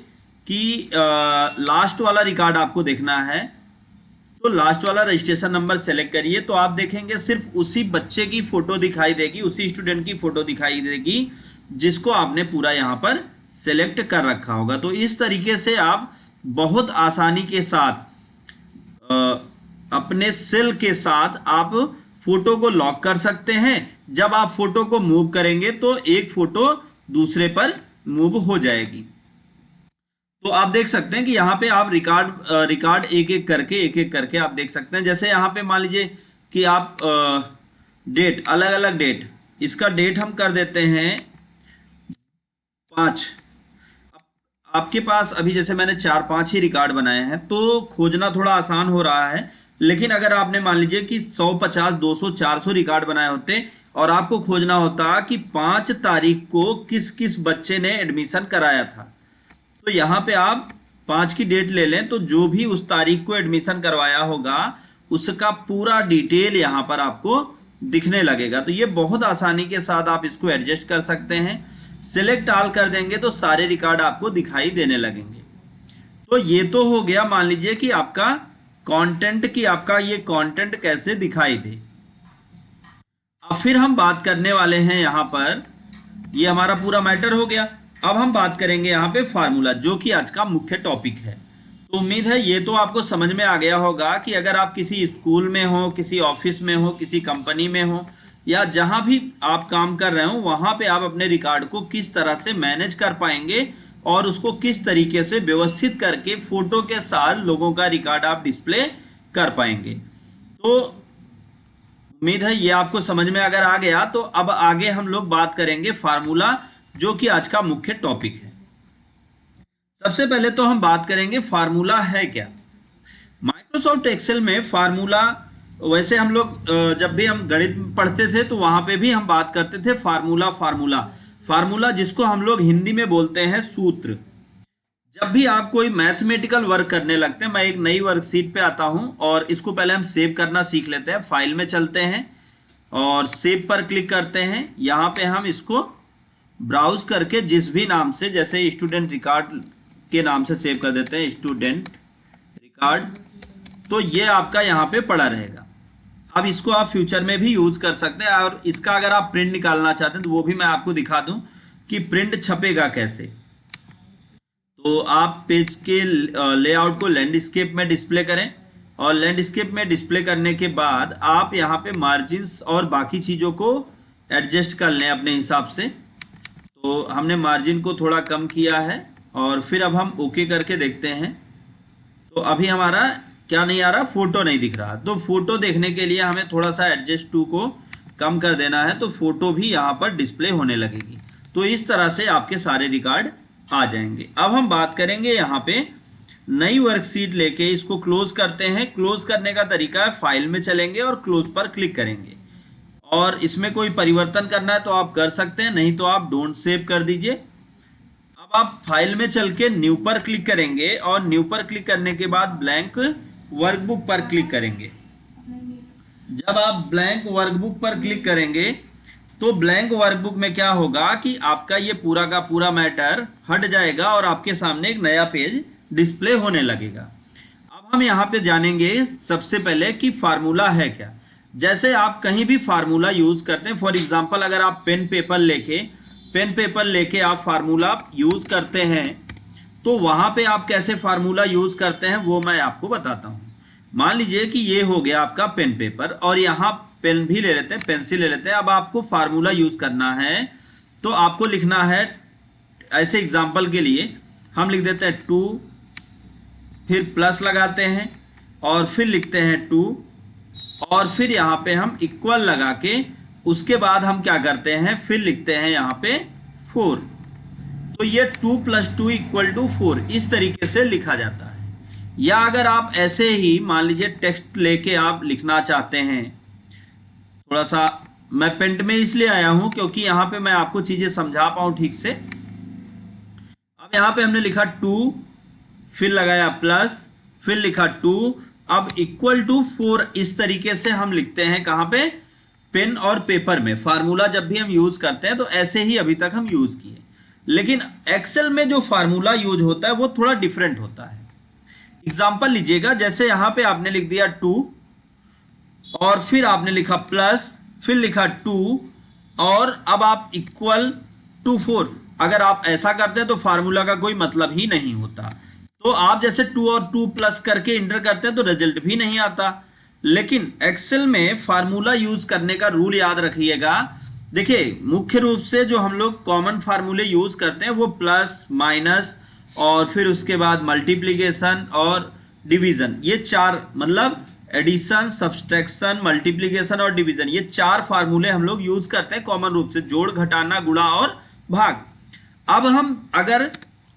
कि लास्ट वाला रिकॉर्ड आपको देखना है तो लास्ट वाला रजिस्ट्रेशन नंबर सेलेक्ट करिए। तो आप देखेंगे सिर्फ उसी बच्चे की फ़ोटो दिखाई देगी, उसी स्टूडेंट की फ़ोटो दिखाई देगी जिसको आपने पूरा यहाँ पर सेलेक्ट कर रखा होगा। तो इस तरीके से आप बहुत आसानी के साथ अपने सेल के साथ आप फ़ोटो को लॉक कर सकते हैं। जब आप फ़ोटो को मूव करेंगे तो एक फ़ोटो दूसरे पर मूव हो जाएगी। तो आप देख सकते हैं कि यहाँ पे आप रिकॉर्ड एक एक करके आप देख सकते हैं। जैसे यहाँ पे मान लीजिए कि आप डेट, अलग अलग डेट, इसका डेट हम कर देते हैं 5। आपके पास अभी जैसे मैंने 4-5 ही रिकॉर्ड बनाए हैं तो खोजना थोड़ा आसान हो रहा है। लेकिन अगर आपने मान लीजिए कि 150, 200, 400 रिकॉर्ड बनाए होते और आपको खोजना होता कि 5 तारीख को किस किस बच्चे ने एडमिशन कराया था, तो यहाँ पे आप 5 की डेट ले लें तो जो भी उस तारीख को एडमिशन करवाया होगा उसका पूरा डिटेल यहाँ पर आपको दिखने लगेगा। तो ये बहुत आसानी के साथ आप इसको एडजस्ट कर सकते हैं। सिलेक्ट ऑल कर देंगे तो सारे रिकॉर्ड आपको दिखाई देने लगेंगे। तो ये तो हो गया, मान लीजिए कि आपका कंटेंट, की आपका ये कंटेंट कैसे दिखाई दे। अब फिर हम बात करने वाले हैं यहाँ पर, ये हमारा पूरा मैटर हो गया। अब हम बात करेंगे यहाँ पे फार्मूला, जो कि आज का मुख्य टॉपिक है। तो उम्मीद है ये तो आपको समझ में आ गया होगा कि अगर आप किसी स्कूल में हो, किसी ऑफिस में हो, किसी कंपनी में हो या जहाँ भी आप काम कर रहे हो वहाँ पे आप अपने रिकॉर्ड को किस तरह से मैनेज कर पाएंगे और उसको किस तरीके से व्यवस्थित करके फ़ोटो के साथ लोगों का रिकॉर्ड आप डिस्प्ले कर पाएंगे। तो उम्मीद है ये आपको समझ में अगर आ गया। तो अब आगे हम लोग बात करेंगे फार्मूला, जो कि आज का मुख्य टॉपिक है। सबसे पहले तो हम बात करेंगे फार्मूला है क्या। माइक्रोसॉफ्ट एक्सेल में फार्मूला वैसे हम लोग जब भी हम गणित पढ़ते थे तो वहां पे भी हम बात करते थे फार्मूला फार्मूला फार्मूला, जिसको हम लोग हिंदी में बोलते हैं सूत्र। जब भी आप कोई मैथमेटिकल वर्क करने लगते हैं, मैं एक नई वर्कशीट पे आता हूं और इसको पहले हम सेव करना सीख लेते हैं। फाइल में चलते हैं और सेव पर क्लिक करते हैं। यहाँ पे हम इसको ब्राउज करके जिस भी नाम से, जैसे स्टूडेंट रिकॉर्ड के नाम से सेव कर देते हैं, स्टूडेंट रिकॉर्ड, तो ये आपका यहाँ पे पड़ा रहेगा। अब इसको आप फ्यूचर में भी यूज कर सकते हैं। और इसका अगर आप प्रिंट निकालना चाहते हैं तो वो भी मैं आपको दिखा दूं कि प्रिंट छपेगा कैसे। तो आप पेज के लेआउट को लैंडस्केप में डिस्प्ले करें और लैंडस्केप में डिस्प्ले करने के बाद आप यहाँ पे मार्जिन्स और बाकी चीज़ों को एडजस्ट कर लें अपने हिसाब से। तो हमने मार्जिन को थोड़ा कम किया है और फिर अब हम ओके करके देखते हैं। तो अभी हमारा क्या नहीं आ रहा, फोटो नहीं दिख रहा। तो फोटो देखने के लिए हमें थोड़ा सा एडजस्ट टू को कम कर देना है, तो फोटो भी यहाँ पर डिस्प्ले होने लगेगी। तो इस तरह से आपके सारे रिकॉर्ड आ जाएंगे। अब हम बात करेंगे यहाँ पे नई वर्कशीट लेके इसको क्लोज करते हैं। क्लोज करने का तरीका है, फाइल में चलेंगे और क्लोज पर क्लिक करेंगे। और इसमें कोई परिवर्तन करना है तो आप कर सकते हैं, नहीं तो आप डोंट सेव कर दीजिए। अब आप फाइल में चल के न्यू पर क्लिक करेंगे और न्यू पर क्लिक करने के बाद ब्लैंक वर्कबुक पर क्लिक करेंगे। जब आप ब्लैंक वर्कबुक पर क्लिक करेंगे तो ब्लैंक वर्कबुक में क्या होगा कि आपका ये पूरा का पूरा मैटर हट जाएगा और आपके सामने एक नया पेज डिस्प्ले होने लगेगा। अब हम यहाँ पे जानेंगे सबसे पहले कि फार्मूला है क्या। जैसे आप कहीं भी फार्मूला यूज करते हैं, फॉर एग्जांपल अगर आप पेन पेपर लेके आप फार्मूला यूज करते हैं तो वहां पे आप कैसे फार्मूला यूज करते हैं वो मैं आपको बताता हूं। मान लीजिए कि ये हो गया आपका पेन पेपर और यहाँ पेन भी ले लेते हैं, पेंसिल ले लेते हैं। अब आपको फार्मूला यूज करना है तो आपको लिखना है, ऐसे एग्जांपल के लिए हम लिख देते हैं 2, फिर प्लस लगाते हैं और फिर लिखते हैं 2 और फिर यहाँ पे हम इक्वल लगा के उसके बाद हम क्या करते हैं, फिर लिखते हैं यहाँ पे 4। तो ये 2 + 2 = 4 इस तरीके से लिखा जाता है। या अगर आप ऐसे ही मान लीजिए टेक्स्ट लेके आप लिखना चाहते हैं, थोड़ा सा मैं पेंट में इसलिए आया हूं क्योंकि यहाँ पे मैं आपको चीजें समझा पाऊं ठीक से। अब यहाँ पे हमने लिखा 2, फिर लगाया प्लस, फिर लिखा 2, अब =4 इस तरीके से हम लिखते हैं। कहाँ पे, पेन और पेपर में। फार्मूला जब भी हम यूज करते हैं तो ऐसे ही अभी तक हम यूज किए, लेकिन एक्सेल में जो फार्मूला यूज होता है वो थोड़ा डिफरेंट होता है। एग्जाम्पल लीजिएगा, जैसे यहां पे आपने लिख दिया 2 और फिर आपने लिखा प्लस, फिर लिखा 2 और अब आप =4। अगर आप ऐसा करते हैं तो फार्मूला का कोई मतलब ही नहीं होता। तो आप जैसे 2 और 2 प्लस करके इंटर करते हैं तो रिजल्ट भी नहीं आता। लेकिन एक्सेल में फार्मूला यूज करने का रूल याद रखिएगा। देखिए, मुख्य रूप से जो हम लोग कॉमन फार्मूले यूज करते हैं वो प्लस, माइनस और फिर उसके बाद मल्टीप्लिकेशन और डिवीजन, ये 4 मतलब एडिशन, सब्सट्रैक्शन, मल्टीप्लिकेशन और डिवीजन, ये 4 फार्मूले हम लोग यूज करते हैं कॉमन रूप से, जोड़, घटाना, गुणा और भाग। अब हम अगर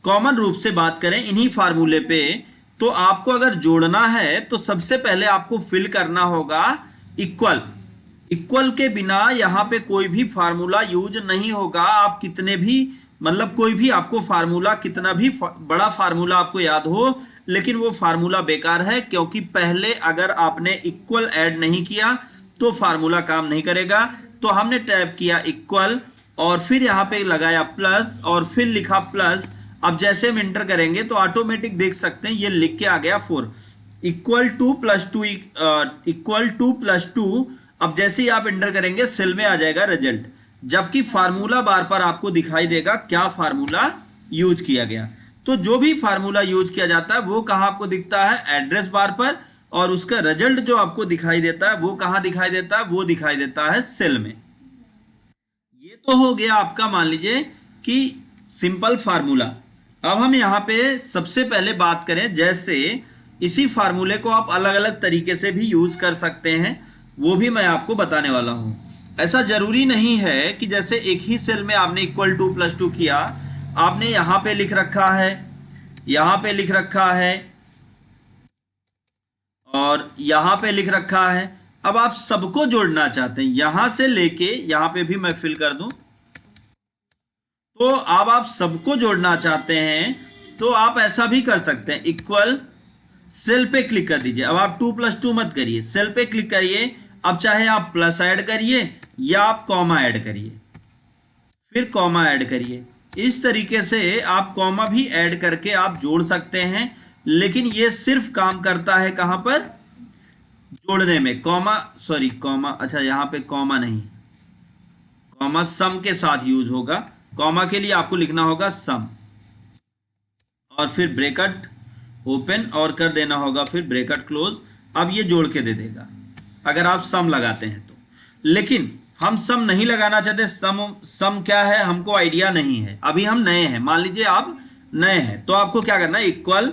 कॉमन रूप से बात करें इन्हीं फार्मूले पे, तो आपको अगर जोड़ना है तो सबसे पहले आपको फिल करना होगा इक्वल के बिना यहाँ पे कोई भी फार्मूला यूज नहीं होगा। आप कितने भी मतलब कोई भी आपको फार्मूला, कितना भी बड़ा फार्मूला आपको याद हो, लेकिन वो फार्मूला बेकार है, क्योंकि पहले अगर आपने इक्वल ऐड नहीं किया तो फार्मूला काम नहीं करेगा। तो हमने टाइप किया इक्वल और फिर यहाँ पे लगाया प्लस और फिर लिखा प्लस। अब जैसे हम इंटर करेंगे तो ऑटोमेटिक देख सकते हैं ये लिख के आ गया 4 =2 + 2। अब जैसे ही आप इंटर करेंगे सेल में आ जाएगा रिजल्ट, जबकि फार्मूला बार पर आपको दिखाई देगा क्या फार्मूला यूज किया गया। तो जो भी फार्मूला यूज किया जाता है वो कहाँ आपको दिखता है, एड्रेस बार पर, और उसका रिजल्ट जो आपको दिखाई देता है वो कहाँ दिखाई देता है, वो दिखाई देता है सेल में। ये तो हो गया आपका मान लीजिए कि सिंपल फार्मूला। अब हम यहाँ पे सबसे पहले बात करें, जैसे इसी फार्मूले को आप अलग अलग तरीके से भी यूज कर सकते हैं, वो भी मैं आपको बताने वाला हूँ। ऐसा जरूरी नहीं है कि जैसे एक ही सेल में आपने =2 + 2 किया, आपने यहाँ पे लिख रखा है, यहाँ पे लिख रखा है और यहाँ पे लिख रखा है, अब आप सबको जोड़ना चाहते हैं, यहां से लेके यहां पे भी मैं फिल कर दूं, तो अब आप सबको जोड़ना चाहते हैं तो आप ऐसा भी कर सकते हैं, इक्वल सेल पे क्लिक कर दीजिए। अब आप 2+2 मत करिए, सेल पे क्लिक करिए। अब चाहे आप प्लस ऐड करिए या आप कॉमा ऐड करिए, फिर कॉमा ऐड करिए। इस तरीके से आप कॉमा भी ऐड करके आप जोड़ सकते हैं, लेकिन ये सिर्फ काम करता है कहां पर, जोड़ने में। कॉमा, सॉरी कॉमा, अच्छा यहाँ पे कॉमा नहीं, कॉमा सम के साथ यूज होगा। कॉमा के लिए आपको लिखना होगा सम, और फिर ब्रैकेट ओपन और कर देना होगा, फिर ब्रैकेट क्लोज। अब ये जोड़ के दे देगा अगर आप सम लगाते हैं तो। लेकिन हम सम नहीं लगाना चाहते, सम क्या है हमको आइडिया नहीं है, अभी हम नए हैं। मान लीजिए आप नए हैं, तो आपको क्या करना है, इक्वल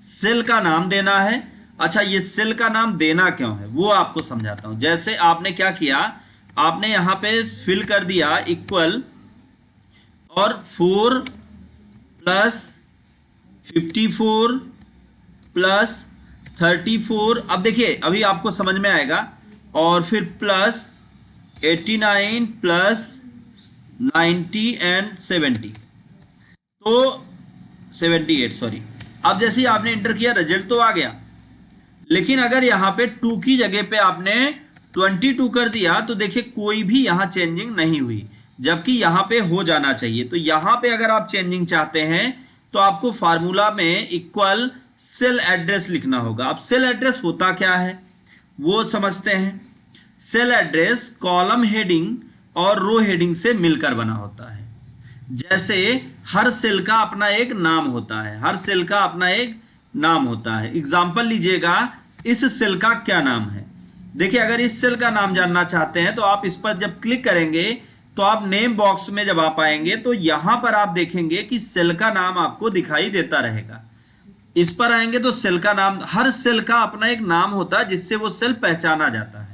सेल का नाम देना है। अच्छा, ये सेल का नाम देना क्यों है वो आपको समझाता हूं। जैसे आपने क्या किया, आपने यहां पे फिल कर दिया इक्वल और 4 + 54 + 34। अब देखिए अभी आपको समझ में आएगा। और फिर प्लस 89 + 90 एंड 70, तो 78, सॉरी। अब जैसे ही आपने इंटर किया रिजल्ट तो आ गया, लेकिन अगर यहाँ पे 2 की जगह पे आपने 22 कर दिया तो देखिए कोई भी यहाँ चेंजिंग नहीं हुई, जबकि यहाँ पे हो जाना चाहिए। तो यहाँ पे अगर आप चेंजिंग चाहते हैं तो आपको फार्मूला में इक्वल सेल एड्रेस लिखना होगा। अब सेल एड्रेस होता क्या है वो समझते हैं। सेल एड्रेस कॉलम हेडिंग और रो हेडिंग से मिलकर बना होता है। जैसे हर सेल का अपना एक नाम होता है, हर सेल का अपना एक नाम होता है। एग्जाम्पल लीजिएगा, इस सेल का क्या नाम है। देखिए अगर इस सेल का नाम जानना चाहते हैं तो आप इस पर जब क्लिक करेंगे तो आप नेम बॉक्स में जब आप आएंगे तो यहां पर आप देखेंगे कि सेल का नाम आपको दिखाई देता रहेगा। इस पर आएंगे तो सेल का नाम, हर सेल का अपना एक नाम होता है जिससे वो सेल पहचाना जाता है।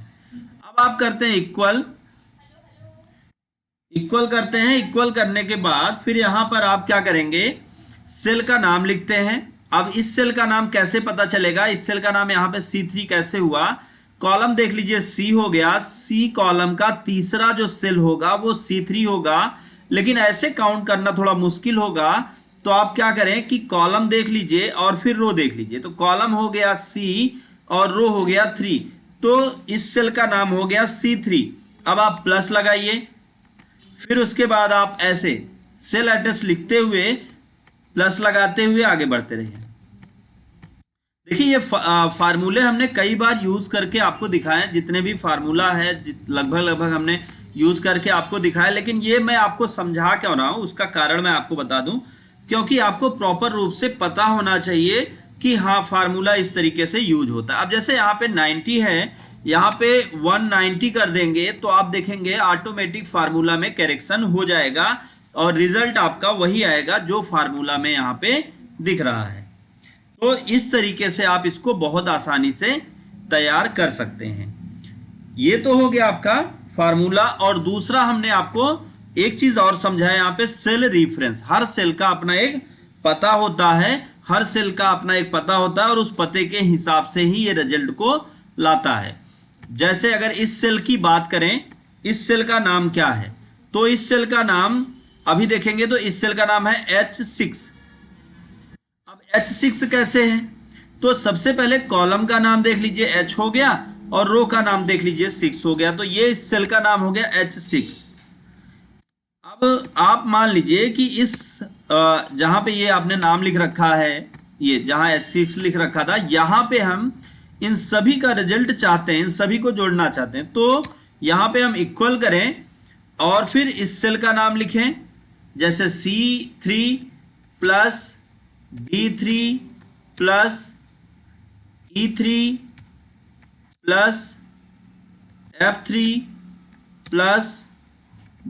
अब आप करते हैं इक्वल, इक्वल करते हैं। इक्वल करने के बाद फिर यहां पर आप क्या करेंगे, सेल का नाम लिखते हैं। अब इस सेल का नाम कैसे पता चलेगा, इस सेल का नाम यहाँ पे C3 कैसे हुआ। कॉलम देख लीजिए C हो गया, C कॉलम का तीसरा जो सेल होगा वो C3 होगा, लेकिन ऐसे काउंट करना थोड़ा मुश्किल होगा। तो आप क्या करें कि कॉलम देख लीजिए और फिर रो देख लीजिए। तो कॉलम हो गया C और रो हो गया 3, तो इस सेल का नाम हो गया C3। अब आप प्लस लगाइए, फिर उसके बाद आप ऐसे सेल एड्रेस लिखते हुए प्लस लगाते हुए आगे बढ़ते रहिए। देखिए ये फार्मूले हमने कई बार यूज करके आपको दिखाए, जितने भी फार्मूला है लगभग हमने यूज करके आपको दिखाया। लेकिन ये मैं आपको समझा क्यों रहा हूं उसका कारण मैं आपको बता दूं, क्योंकि आपको प्रॉपर रूप से पता होना चाहिए कि हाँ फार्मूला इस तरीके से यूज होता है। अब जैसे यहाँ पे 90 है, यहाँ पे 190 कर देंगे तो आप देखेंगे ऑटोमेटिक फार्मूला में करेक्शन हो जाएगा और रिजल्ट आपका वही आएगा जो फार्मूला में यहाँ पे दिख रहा है। तो इस तरीके से आप इसको बहुत आसानी से तैयार कर सकते हैं। ये तो हो गया आपका फार्मूला। और दूसरा हमने आपको एक चीज और समझाया, यहाँ पे सेल रेफरेंस। हर सेल का अपना एक पता होता है, हर सेल का अपना एक पता होता है और उस पते के हिसाब से ही ये रिजल्ट को लाता है। जैसे अगर इस सेल की बात करें, इस सेल का नाम क्या है, तो इस सेल का नाम अभी देखेंगे तो इस सेल का नाम है H6। अब H6 कैसे है, तो सबसे पहले कॉलम का नाम देख लीजिए H हो गया और रो का नाम देख लीजिए 6 हो गया, तो ये इस सेल का नाम हो गया H6। अब आप मान लीजिए कि इस जहां पे ये आपने नाम लिख रखा है, ये जहां H6 लिख रखा था, यहां पे हम इन सभी का रिजल्ट चाहते हैं, इन सभी को जोड़ना चाहते हैं। तो यहां पे हम इक्वल करें और फिर इस सेल का नाम लिखें, जैसे C3 + D3 + E3 + F3 +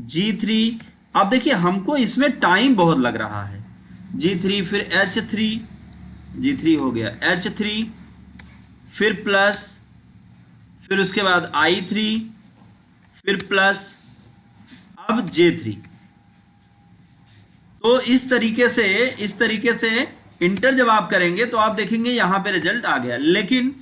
G3। अब देखिए हमको इसमें टाइम बहुत लग रहा है। G3 फिर H3, G3 हो गया H3, फिर प्लस, फिर उसके बाद I3, फिर प्लस, अब J3। तो इस तरीके से इंटर जब आप करेंगे तो आप देखेंगे यहां पे रिजल्ट आ गया। लेकिन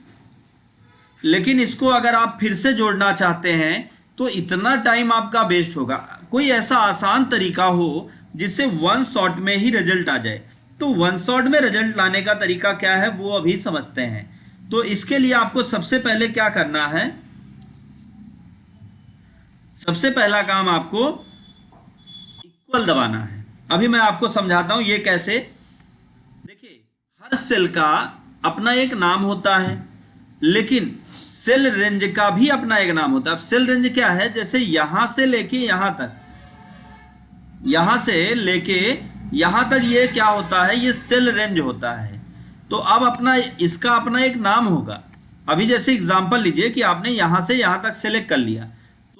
लेकिन इसको अगर आप फिर से जोड़ना चाहते हैं तो इतना टाइम आपका वेस्ट होगा। कोई ऐसा आसान तरीका हो जिससे वन शॉट में ही रिजल्ट आ जाए। तो वन शॉट में रिजल्ट लाने का तरीका क्या है वो अभी समझते हैं। तो इसके लिए आपको सबसे पहले क्या करना है, सबसे पहला काम आपको इक्वल दबाना है। अभी मैं आपको समझाता हूं ये कैसे। देखिए, हर सेल का अपना एक नाम होता है, लेकिन सेल रेंज का भी अपना एक नाम होता है। अब सेल रेंज क्या है, जैसे यहां से लेके यहां तक, यहां से लेके यहां तक ये क्या होता है, ये सेल रेंज होता है। तो अब अपना इसका अपना एक नाम होगा। अभी जैसे एग्जांपल लीजिए कि आपने यहां से यहां तक सेलेक्ट कर लिया,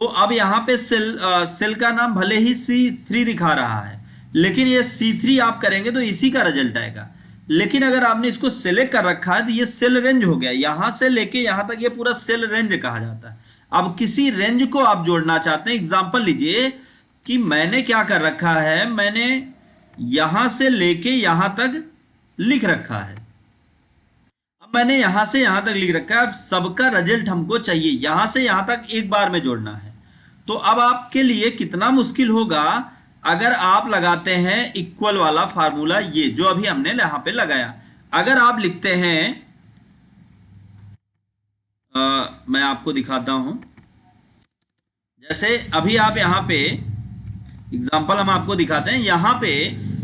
तो अब यहाँ पे सेल का नाम भले ही C3 दिखा रहा है, लेकिन ये C3 आप करेंगे तो इसी का रिजल्ट आएगा। लेकिन अगर आपने इसको सेलेक्ट कर रखा है तो ये सेल रेंज हो गया, यहां से लेके यहां तक ये पूरा सेल रेंज कहा जाता है। अब किसी रेंज को आप जोड़ना चाहते हैं, एग्जांपल लीजिए कि मैंने क्या कर रखा है, मैंने यहां से लेके यहां तक लिख रखा है। अब मैंने यहां से यहां तक लिख रखा है, अब सबका रिजल्ट हमको चाहिए, यहां से यहां तक एक बार में जोड़ना है। तो अब आपके लिए कितना मुश्किल होगा अगर आप लगाते हैं इक्वल वाला फार्मूला, ये जो अभी हमने यहां पे लगाया। अगर आप लिखते हैं, मैं आपको दिखाता हूं, जैसे अभी आप यहां पे एग्जांपल हम आपको दिखाते हैं, यहां पे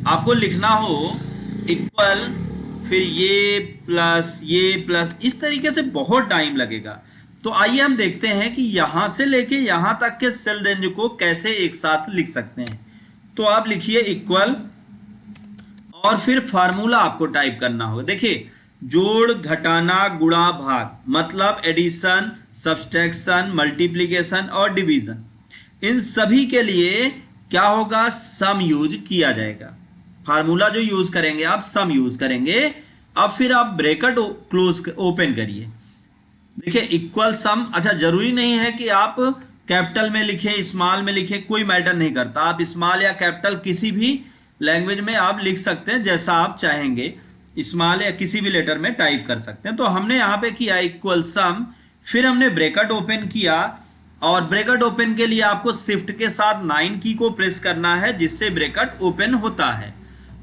आपको लिखना हो इक्वल, फिर ये प्लस, इस तरीके से बहुत टाइम लगेगा। तो आइए हम देखते हैं कि यहां से लेके यहां तक के सेल रेंज को कैसे एक साथ लिख सकते हैं। तो आप लिखिए इक्वल और फिर फार्मूला आपको टाइप करना होगा। देखिए, जोड़, घटाना, गुणा, भाग, मतलब एडिशन, सब्सट्रैक्शन, मल्टीप्लिकेशन और डिवीजन, इन सभी के लिए क्या होगा, सम यूज किया जाएगा। फार्मूला जो यूज करेंगे आप, सम यूज करेंगे। अब फिर आप ब्रैकेट क्लोज ओपन करिए। देखिए, इक्वल सम, अच्छा जरूरी नहीं है कि आप कैपिटल में लिखें, स्मॉल में लिखें, कोई मैटर नहीं करता। आप स्मॉल या कैपिटल किसी भी लैंग्वेज में आप लिख सकते हैं, जैसा आप चाहेंगे, स्मॉल या किसी भी लेटर में टाइप कर सकते हैं। तो हमने यहाँ पे किया इक्वल सम, फिर हमने ब्रैकेट ओपन किया, और ब्रैकेट ओपन के लिए आपको शिफ्ट के साथ 9 की को प्रेस करना है, जिससे ब्रैकेट ओपन होता है।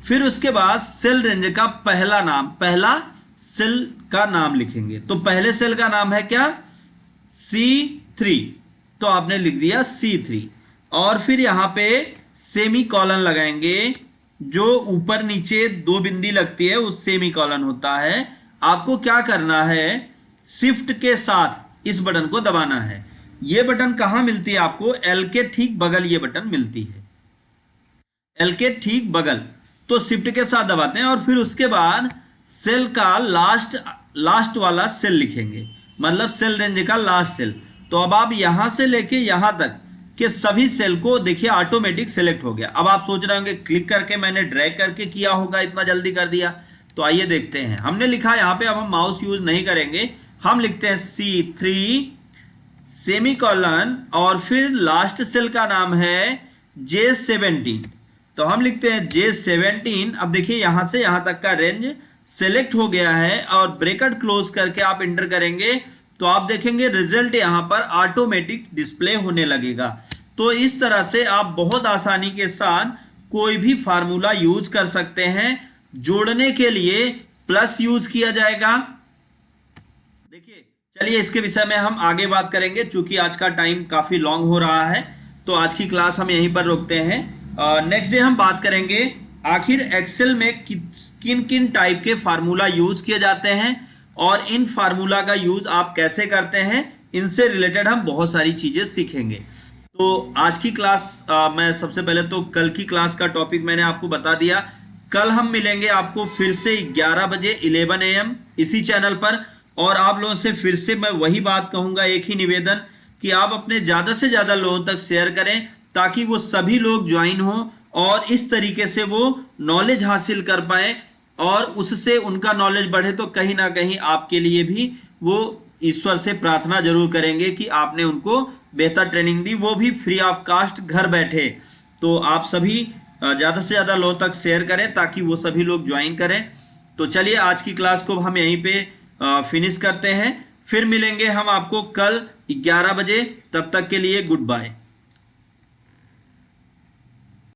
फिर उसके बाद सेल रेंज का पहला नाम, पहला सेल का नाम लिखेंगे। तो पहले सेल का नाम है क्या, C3, तो आपने लिख दिया C3, और फिर यहाँ पे सेमी कॉलन लगाएंगे, जो ऊपर नीचे 2 बिंदी लगती है उस सेमी कॉलन होता है। आपको क्या करना है, शिफ्ट के साथ इस बटन को दबाना है। ये बटन कहाँ मिलती है आपको, L के ठीक बगल ये बटन मिलती है, L के ठीक बगल। तो शिफ्ट के साथ दबाते हैं और फिर उसके बाद सेल का लास्ट वाला सेल लिखेंगे, मतलब सेल रेंज का लास्ट सेल। तो अब आप यहां से लेके यहां तक के सभी सेल को देखिए ऑटोमेटिक सेलेक्ट हो गया। अब आप सोच रहे होंगे क्लिक करके मैंने ड्रैग करके किया होगा, इतना जल्दी कर दिया। तो आइए देखते हैं, हमने लिखा यहाँ पे, अब हम माउस यूज नहीं करेंगे, हम लिखते हैं C3 सेमी कॉलन और फिर लास्ट सेल का नाम है J17, तो हम लिखते हैं J17। अब देखिए यहां से यहां तक का रेंज सेलेक्ट हो गया है, और ब्रैकेट क्लोज करके आप इंटर करेंगे तो आप देखेंगे रिजल्ट यहां पर ऑटोमेटिक डिस्प्ले होने लगेगा। तो इस तरह से आप बहुत आसानी के साथ कोई भी फार्मूला यूज कर सकते हैं। जोड़ने के लिए प्लस यूज किया जाएगा। देखिए, चलिए इसके विषय में हम आगे बात करेंगे, चूंकि आज का टाइम काफी लॉन्ग हो रहा है, तो आज की क्लास हम यहीं पर रोकते हैं। नेक्स्ट डे हम बात करेंगे आखिर एक्सेल में किन किन टाइप के फार्मूला यूज किए जाते हैं और इन फार्मूला का यूज आप कैसे करते हैं, इनसे रिलेटेड हम बहुत सारी चीजें सीखेंगे। तो आज की क्लास मैं सबसे पहले तो कल की क्लास का टॉपिक मैंने आपको बता दिया। कल हम मिलेंगे आपको फिर से 11 बजे 11 AM इसी चैनल पर, और आप लोगों से फिर से मैं वही बात कहूंगा, एक ही निवेदन कि आप अपने ज्यादा से ज्यादा लोगों तक शेयर करें, ताकि वो सभी लोग ज्वाइन हो और इस तरीके से वो नॉलेज हासिल कर पाए, और उससे उनका नॉलेज बढ़े। तो कहीं ना कहीं आपके लिए भी वो ईश्वर से प्रार्थना जरूर करेंगे कि आपने उनको बेहतर ट्रेनिंग दी, वो भी फ्री ऑफ कास्ट घर बैठे। तो आप सभी ज़्यादा से ज़्यादा लोगों तक शेयर करें ताकि वो सभी लोग ज्वाइन करें। तो चलिए आज की क्लास को हम यहीं पे फिनिश करते हैं। फिर मिलेंगे हम आपको कल 11 बजे। तब तक के लिए गुड बाय।